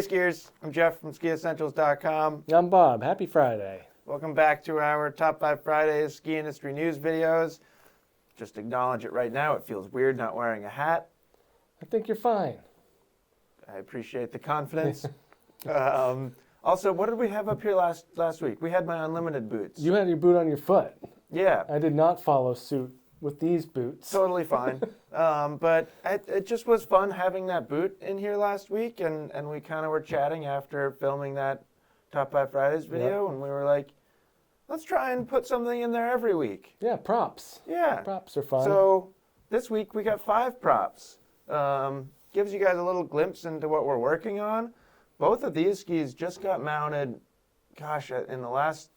skiers, I'm Jeff from SkiEssentials.com. I'm Bob. Happy Friday. Welcome back to our Top 5 Fridays ski industry news videos. Just acknowledge it right now. It feels weird not wearing a hat. I think you're fine. I appreciate the confidence. Also, what did we have up here last week? We had my unlimited boots. You had your boot on your foot. Yeah. I did not follow suit with these boots. Totally fine. But it just was fun having that boot in here last week, and we kind of were chatting after filming that Top 5 Fridays video, and we were like, let's try and put something in there every week. Yeah, props. Yeah. Props are fun. So this week we got 5 props. Gives you guys a little glimpse into what we're working on. Both of these skis just got mounted, gosh, in the last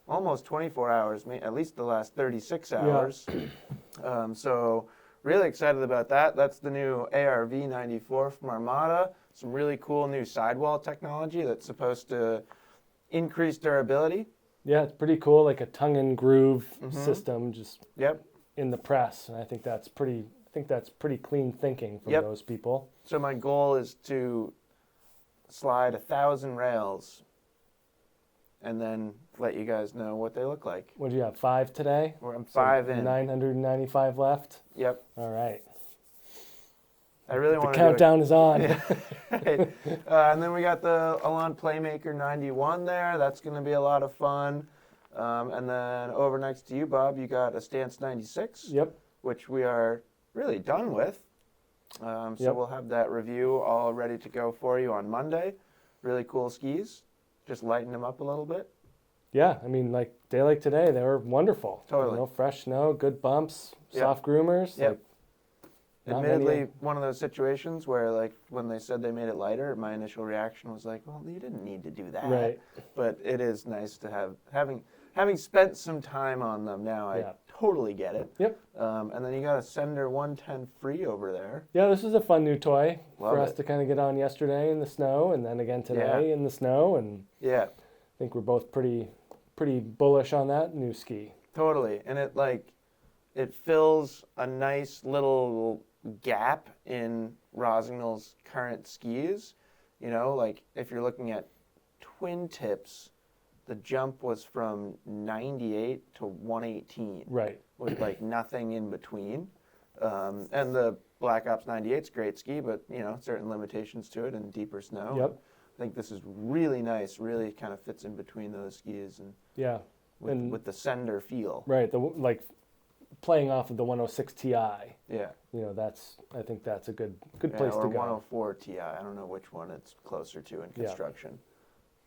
almost 24 hours, at least the last 36 hours. Yeah. So really excited about that. That's the new ARV 94 from Armada. Some really cool new sidewall technology that's supposed to increase durability. Yeah, it's pretty cool, like a tongue and groove system just in the press. And I think that's pretty clean thinking from those people. So my goal is to slide 1,000 rails and then let you guys know what they look like. What do you have, 5 today? I'm 5 in. 995 left? Yep. All right. I really want to. The countdown is on. And then we got the Elan Playmaker 91 there. That's going to be a lot of fun. And then over next to you, Bob, you got a Stance 96. Yep. Which we are really done with. So we'll have that review all ready to go for you on Monday. Really cool skis. Just lighten them up a little bit. Yeah, I mean, like day like today, they were wonderful. Totally. You know, fresh snow, good bumps, soft groomers. Yep. Like, admittedly, one of those situations where, like, when they said they made it lighter, my initial reaction was like, well, you didn't need to do that. Right. But it is nice to have, having spent some time on them now, I totally get it. Yep. And then you got a Sender 110 free over there. Yeah, this is a fun new toy for us it. to kind of get on yesterday in the snow, and then again today in the snow, and I think we're both pretty bullish on that new ski. Totally, and it fills a nice little gap in Rosignol's current skis. You know, like if you're looking at twin tips, the jump was from 98 to 118. Right. With like nothing in between. And the Black Ops 98's great ski, but you know, certain limitations to it and deeper snow. Yep. I think this is really nice, really kind of fits in between those skis and with the Sender feel. Right, like playing off of the 106 Ti. Yeah. You know, I think that's a good place to go. Or 104 Ti. I don't know which one it's closer to in construction.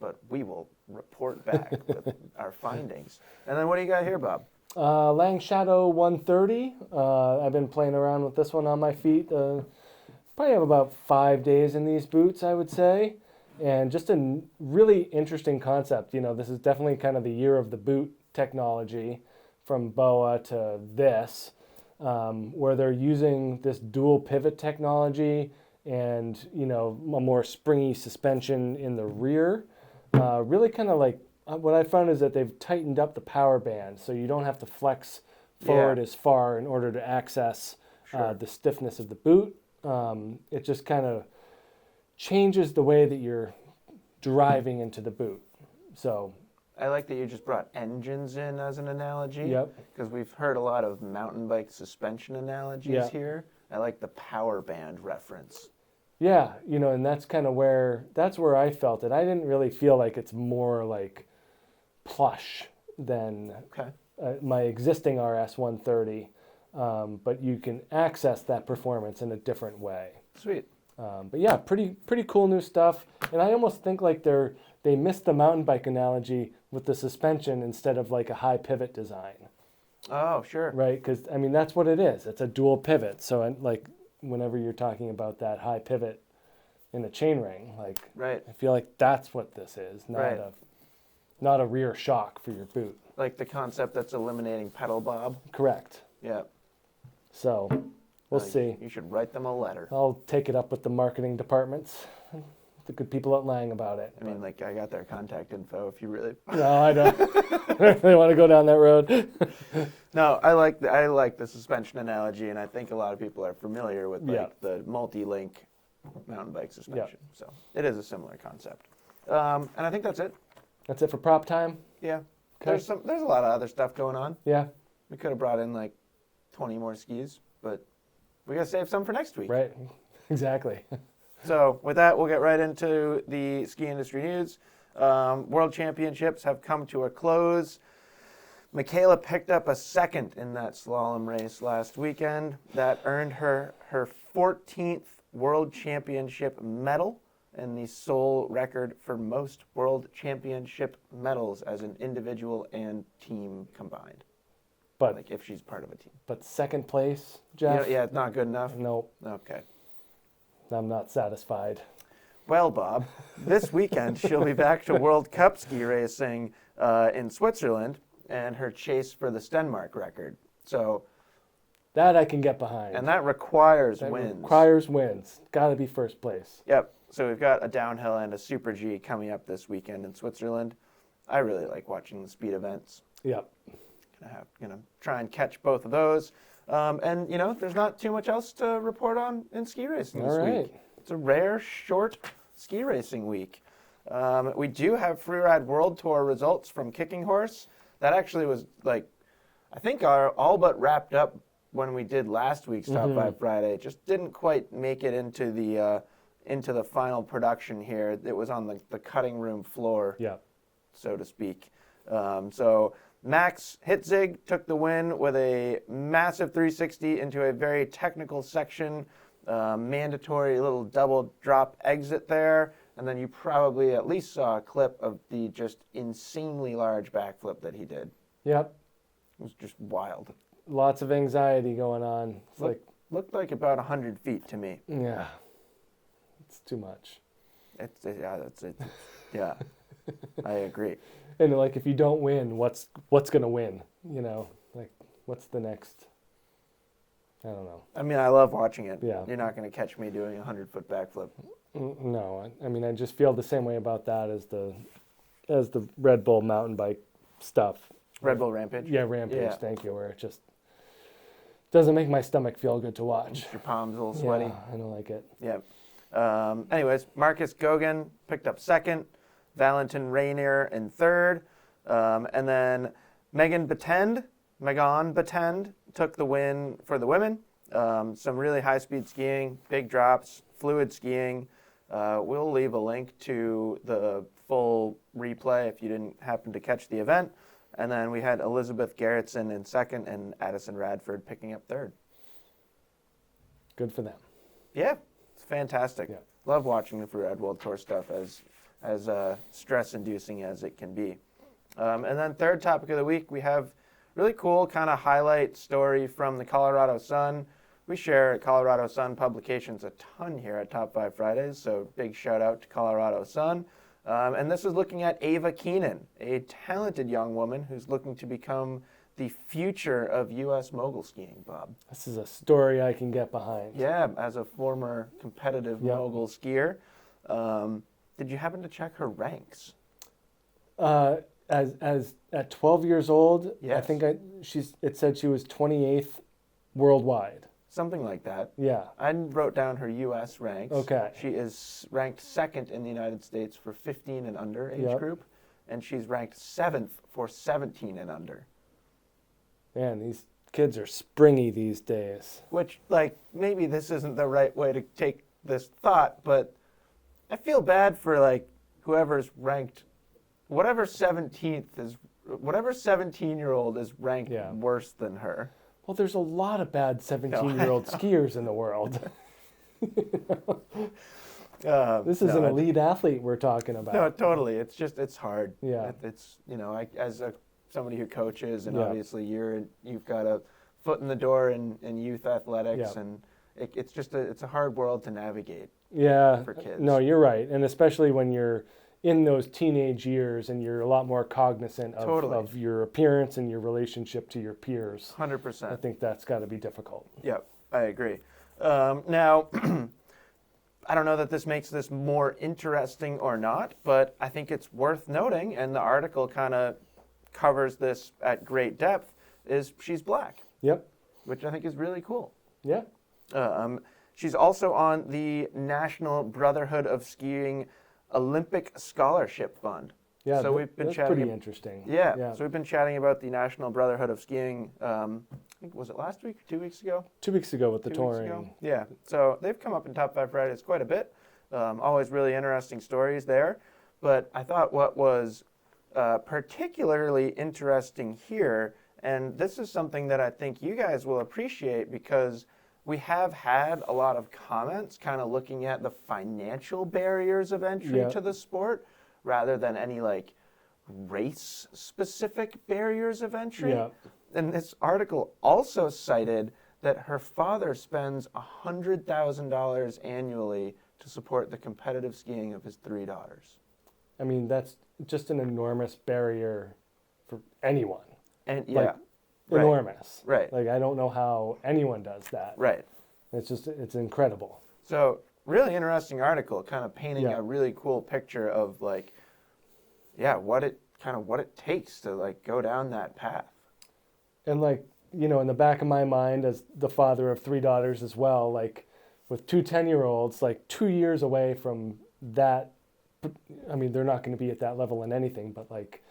But we will report back with our findings. And then what do you got here, Bob? Lang Shadow 130. I've been playing around with this one on my feet. Probably have about 5 days in these boots, I would say. And just a really interesting concept. You know, this is definitely kind of the year of the boot technology from BOA to this, where they're using this dual pivot technology and, you know, a more springy suspension in the rear. Really kind of like, what I found is that they've tightened up the power band, so you don't have to flex forward as far in order to access the stiffness of the boot. It just kind of changes the way that you're driving into the boot. So I like that you just brought engines in as an analogy. Yep. Because we've heard a lot of mountain bike suspension analogies here. I like the power band reference. Yeah, you know, and that's kind of where I felt it. I didn't really feel like it's more like plush than my existing RS 130, but you can access that performance in a different way. Sweet. But yeah, pretty cool new stuff. And I almost think like they missed the mountain bike analogy with the suspension instead of like a high pivot design. Oh, sure. Right, because I mean that's what it is. It's a dual pivot. So like whenever you're talking about that high pivot in a chainring, like I feel like that's what this is, not a rear shock for your boot. Like the concept that's eliminating pedal bob. Correct. Yeah. So we'll see. You should write them a letter. I'll take it up with the marketing departments, the good people at Lang about it. I mean, like I got their contact info if you really. No, I don't. They want to go down that road. No, I like the suspension analogy, and I think a lot of people are familiar with the multi-link mountain bike suspension. So it is a similar concept. And I think that's it. That's it for prop time? Yeah. Okay. There's a lot of other stuff going on. Yeah. We could have brought in like 20 more skis, but we got to save some for next week. Right. Exactly. So with that, we'll get right into the ski industry news. World Championships have come to a close. Michaela picked up a second in that slalom race last weekend. That earned her 14th World Championship medal and the sole record for most World Championship medals as an individual and team combined. But like if she's part of a team. But second place, Jeff? Yeah, it's not good enough? Nope. Okay. I'm not satisfied. Well, Bob, this weekend she'll be back to World Cup ski racing in Switzerland and her chase for the Stenmark record. So that I can get behind. And that requires wins. Requires wins. Got to be first place. Yep. So we've got a downhill and a Super G coming up this weekend in Switzerland. I really like watching the speed events. Yep. Gonna try and catch both of those. And there's not too much else to report on in ski racing this week. It's a rare, short ski racing week. We do have Freeride World Tour results from Kicking Horse. That actually was I think all but wrapped up when we did last week's Top 5 Friday. It just didn't quite make it into the final production here. It was on the cutting room floor, so to speak. So Max Hitzig took the win with a massive 360 into a very technical section, mandatory little double drop exit there, and then you probably at least saw a clip of the just insanely large backflip that he did. Yep. It was just wild. Lots of anxiety going on. Looked like about 100 feet to me. Yeah. It's too much. Yeah, I agree. And if you don't win, what's going to win? What's the next? I don't know. I mean, I love watching it. Yeah. You're not going to catch me doing a 100-foot backflip. No, I mean, I just feel the same way about that as the Red Bull mountain bike stuff. Red Bull Rampage? Yeah, Rampage, yeah. Thank you, where it just doesn't make my stomach feel good to watch. Your palms a little sweaty. Yeah, I don't like it. Yeah. Anyways, Marcus Gauguin picked up second, Valentin Rainier in third, and then Megan Batend took the win for the women. Some really high-speed skiing, big drops, fluid skiing. We'll leave a link to the full replay if you didn't happen to catch the event. And then we had Elizabeth Gerritsen in second and Addison Radford picking up third. Good for them. Yeah, it's fantastic. Yeah. Love watching the Freeride World Tour stuff as stress-inducing as it can be. And then third topic of the week, we have really cool kind of highlight story from the Colorado Sun. We share Colorado Sun publications a ton here at Top 5 Fridays, so big shout out to Colorado Sun. And this is looking at Ava Keenan, a talented young woman who's looking to become the future of U.S. mogul skiing, Bob. This is a story I can get behind. Yeah, as a former competitive mogul skier. Did you happen to check her ranks? As at 12 years old, yes. I think it said she was 28th worldwide. Something like that. Yeah. I wrote down her U.S. ranks. Okay. She is ranked second in the United States for 15 and under age group, and she's ranked 7th for 17 and under. Man, these kids are springy these days. Which, maybe this isn't the right way to take this thought, but I feel bad for, whoever's ranked, whatever 17-year-old is ranked worse than her. Well, there's a lot of bad 17-year-old skiers in the world. This is an elite athlete we're talking about. No, totally. It's hard. Yeah. It's as somebody who coaches, and obviously you've got a foot in the door in youth athletics, and it's a hard world to navigate. Yeah. For kids. No, you're right, and especially when you're in those teenage years and you're a lot more cognizant of your appearance and your relationship to your peers. 100%. I think that's got to be difficult. Yep, I agree. Now, I don't know that this makes this more interesting or not, but I think it's worth noting, and the article kind of covers this at great depth, is she's black. Yep. Which I think is really cool. Yeah. She's also on the National Brotherhood of Skiing Olympic Scholarship Fund. Yeah, so we've been that's chatting. pretty interesting. Yeah, so we've been chatting about the National Brotherhood of Skiing. I think, was it last week or 2 weeks ago? 2 weeks ago with the 2 weeks ago? touring. Yeah, so they've come up in Top 5 Fridays quite a bit. Always really interesting stories there. But I thought what was particularly interesting here, and this is something that I think you guys will appreciate, because we have had a lot of comments kind of looking at the financial barriers of entry to the sport rather than any like race-specific barriers of entry. Yeah. And this article also cited that her father spends $100,000 annually to support the competitive skiing of his 3 daughters. I mean, that's just an enormous barrier for anyone. And Like, enormous. Right. Like, I don't know how anyone does that. Right. It's incredible. So really interesting article, kind of painting a really cool picture of like, what it takes to like go down that path. And like, you know, in the back of my mind as the father of 3 daughters as well, like with 2 10-year-olds, like 2 years away from that. I mean, they're not going to be at that level in anything, but like.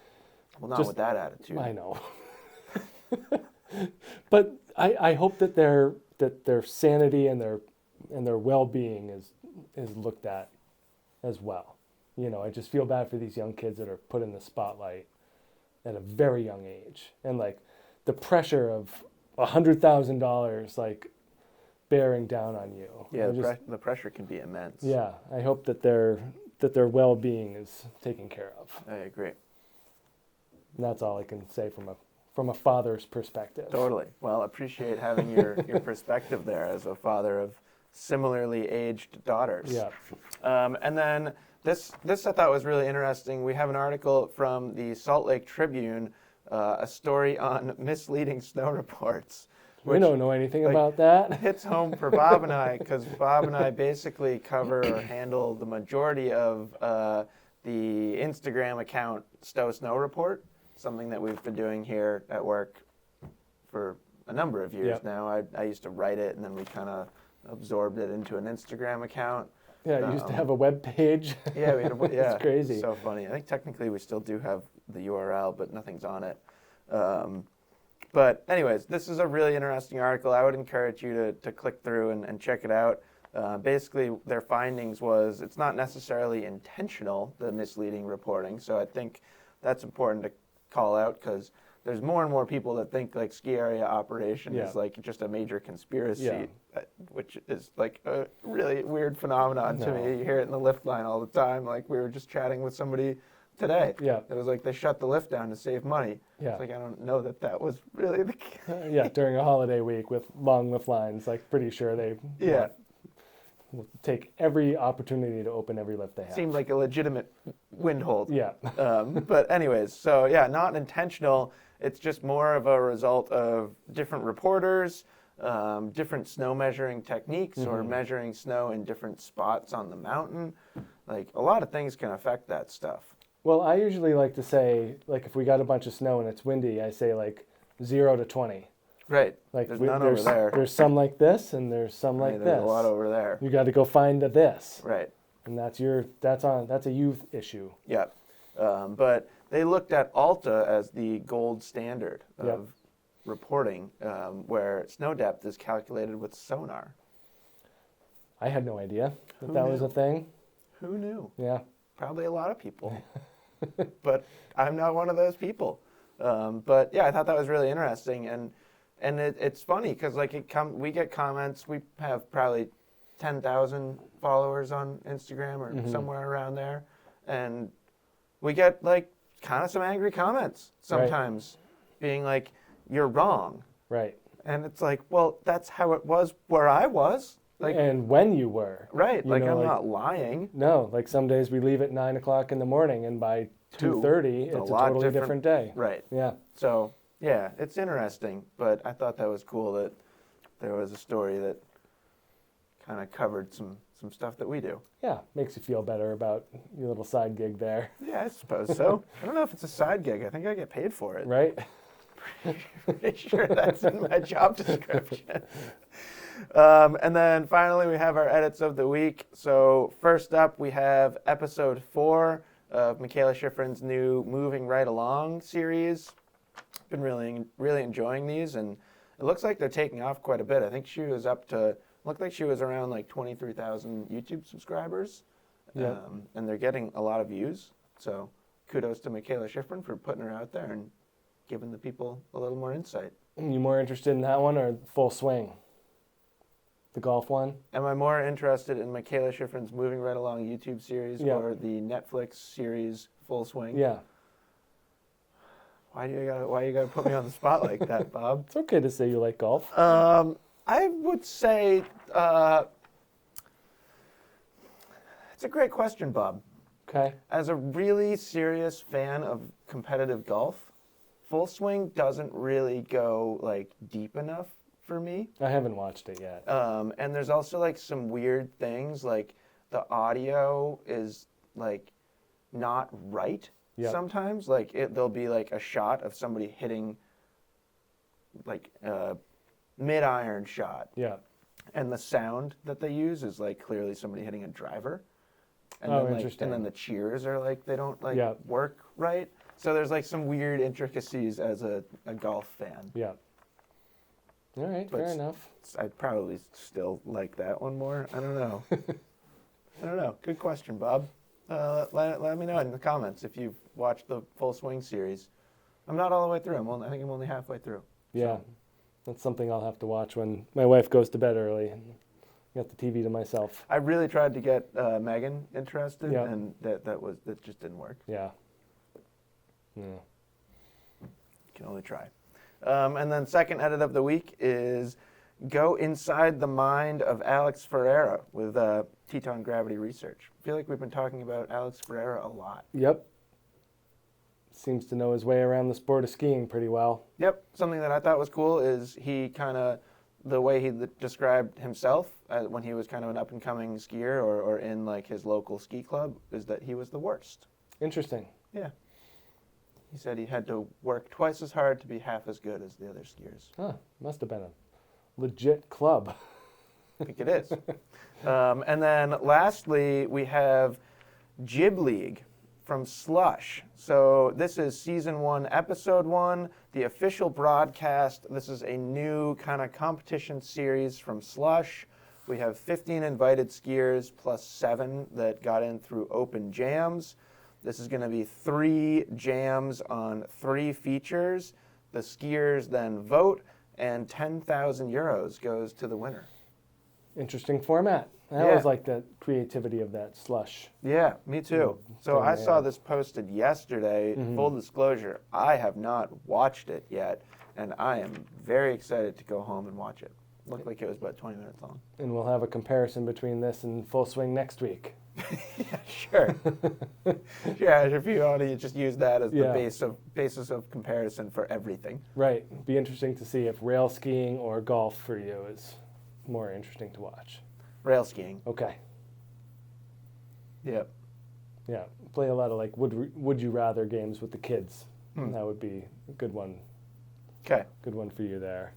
Well, not with that attitude. I know. But I hope that their sanity and their well-being is looked at as well. You know, I just feel bad for these young kids that are put in the spotlight at a very young age, and like the pressure of $100,000 like bearing down on you. Yeah, the pressure can be immense. Yeah, I hope that their well-being is taken care of. I agree. And that's all I can say from a father's perspective. Totally. Well, appreciate having your perspective there as a father of similarly aged daughters. Yeah. And then this I thought was really interesting. We have an article from the Salt Lake Tribune, a story on misleading snow reports. We don't know anything about that. Hits home for Bob and I, because Bob and I basically cover or handle the majority of the Instagram account Stowe Snow Report, something that we've been doing here at work for a number of years now. I used to write it, and then we kind of absorbed it into an Instagram account. Yeah, it used to have a web page. Yeah, we had It's crazy. So funny. I think technically we still do have the URL, but nothing's on it. But anyways, this is a really interesting article. I would encourage you to click through and check it out. Basically, their findings was it's not necessarily intentional, the misleading reporting. So I think that's important to call out, because there's more and more people that think like ski area operation is like just a major conspiracy, which is like a really weird phenomenon to me. You hear it in the lift line all the time. Like we were just chatting with somebody today. Yeah. It was like they shut the lift down to save money. Yeah. It's like I don't know that was really the case. During a holiday week with long lift lines, like pretty sure they will take every opportunity to open every lift they have. Seemed like a legitimate wind hold. Yeah. But anyways, so yeah, not intentional. It's just more of a result of different reporters, different snow measuring techniques, or measuring snow in different spots on the mountain. Like a lot of things can affect that stuff. Well, I usually like to say, like if we got a bunch of snow and it's windy, I say like 0 to 20. Right. Like there's none over there. There's some like this, and there's some like there's this. There's a lot over there. You got to go find a this. Right. And that's a youth issue. Yeah. But they looked at Alta as the gold standard of reporting, where snow depth is calculated with sonar. I had no idea that was a thing. Who knew? Yeah. Probably a lot of people. But I'm not one of those people. But yeah, I thought that was really interesting, and it's funny because like we get comments. We have probably 10,000 followers on Instagram or somewhere around there, and we get like kind of some angry comments sometimes, being like, "You're wrong." Right. And it's like, well, that's how it was where I was. Like, and when you were. Right. Like, I'm not lying. No, like some days we leave at 9 o'clock in the morning, and by 2:30, it's a totally different day. Right. Yeah. So, yeah, it's interesting, but I thought that was cool that there was a story that kind of covered some stuff that we do. Yeah, makes you feel better about your little side gig there. Yeah, I suppose so. I don't know if it's a side gig. I think I get paid for it. Right? Pretty sure that's in my job description. And then finally, we have our edits of the week. So first up, we have episode 4 of Michaela Schifrin's new Moving Right Along series. Been really enjoying these, and it looks like they're taking off quite a bit. I think she was looked like she was around like 23,000 YouTube subscribers. Yeah. And they're getting a lot of views. So kudos to Michaela Schifrin for putting her out there and giving the people a little more insight. You more interested in that one or Full Swing? The golf one? Am I more interested in Michaela Schifrin's Moving Right Along YouTube series or the Netflix series Full Swing? Yeah. Why you gotta put me on the spot like that, Bob? It's okay to say you like golf. I would say it's a great question, Bob. Okay. As a really serious fan of competitive golf, Full Swing doesn't really go like deep enough for me. I haven't watched it yet. And there's also like some weird things, like the audio is like not right sometimes. Like there'll be like a shot of somebody hitting like a mid-iron shot. Yeah. And the sound that they use is like clearly somebody hitting a driver. And Oh, then, like, interesting. and then the cheers are like they don't like Yeah. work right. So there's like some weird intricacies as a golf fan. Yeah. All right, But fair enough. I'd probably still like that one more. I don't know. I don't know. Good question, Bob. Let me know in the comments if you've watched the Full Swing series. I'm not all the way through. I think I'm only halfway through. Yeah. That's something I'll have to watch when my wife goes to bed early and got the TV to myself. I really tried to get Megan interested, Yeah. and that just didn't work. Yeah. Yeah. You can only try. And then second edit of the week is go inside the mind of Alex Ferreira with Teton Gravity Research. I feel like we've been talking about Alex Ferreira a lot. Yep. Seems to know his way around the sport of skiing pretty well. Yep. Something that I thought was cool is he kind of, the way he described himself when he was kind of an up-and-coming skier or in like his local ski club is that he was the worst. Interesting. Yeah. He said he had to work twice as hard to be half as good as the other skiers. Huh. Must have been a legit club. I think it is. And then lastly, we have Jib League from Slush. So this is season 1, episode 1, the official broadcast. This is a new kind of competition series from Slush. We have 15 invited skiers plus 7 that got in through open jams. This is going to be 3 jams on 3 features. The skiers then vote, and 10,000 euros goes to the winner. Interesting format. I Yeah. always like the creativity of that Slush. Yeah, me too. So I saw this posted yesterday. Full disclosure, I have not watched it yet, and I am very excited to go home and watch it. Looked like it was about 20 minutes long. And we'll have a comparison between this and Full Swing next week. Yeah, sure. Yeah, if you want to just use that as Yeah. the basis of comparison for everything. Right. Be interesting to see if rail skiing or golf for you is more interesting to watch. Rail skiing. Okay. Yep. Yeah. Play a lot of like would you rather games with the kids. That would be a good one. Okay. Good one for you there.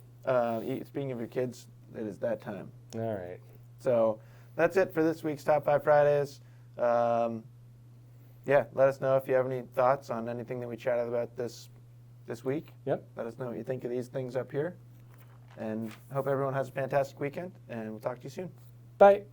Speaking of your kids, it is that time. All right. So that's it for this week's Top 5 Fridays. Yeah, let us know if you have any thoughts on anything that we chatted about this week. Yep. Let us know what you think of these things up here. And hope everyone has a fantastic weekend, and we'll talk to you soon. Bye.